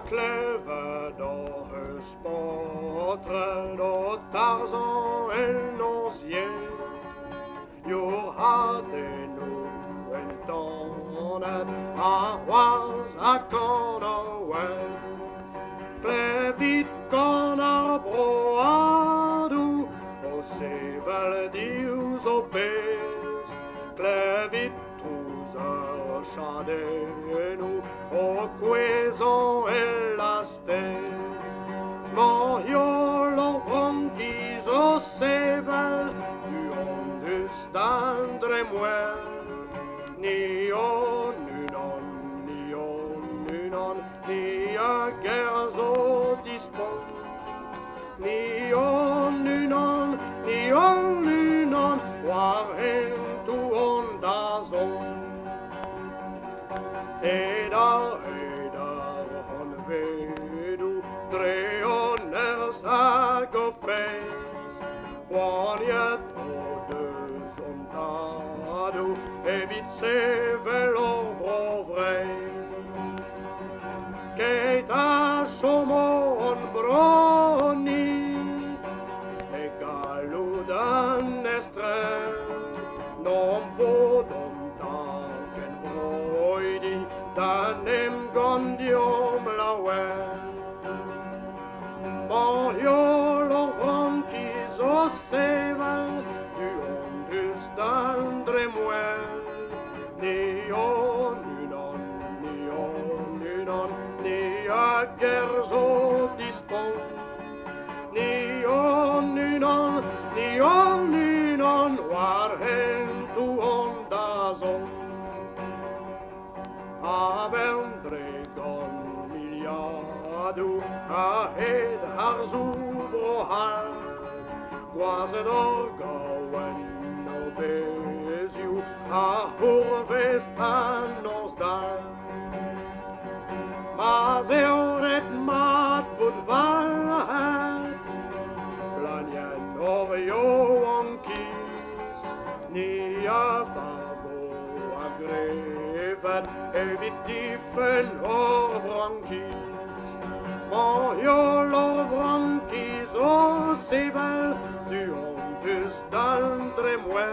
kleve då husbåtren då Tarzan énoncier. Jo hade nog en tonnet I was a gone away. Plevit gonna broadu och se väl dius och bes. Plevit trusar chadenu och quaison elastes. Moriolo ronquis au sevel du understandre-moi. Ni on nunon, ni on nunon, ni a guerres au dispon. Ni on nunon, war en tu ondazon. Edar hon vedu, treoners agopes. Poignet och dösontado, evit sevel och vrai. Keita chomon broni, egaludan estrel, non vodom taken broidi, danem gondiom lauel. Moriolo ronquis au sevel, du understandre-moi. Ni on nunon, ni a guerres au dispon. Ni on nunon, war hen tu ondazon. Avendregon miliadu, a hed harzubrohal. Was it all going no bez you, a hurvest annons dal. Mas euret mat bud valhat, blanjan ovio onkis, ni a babo agrevat, evit diffen ovronkis. Moriolo ronquis au sevel, du understandre-moi.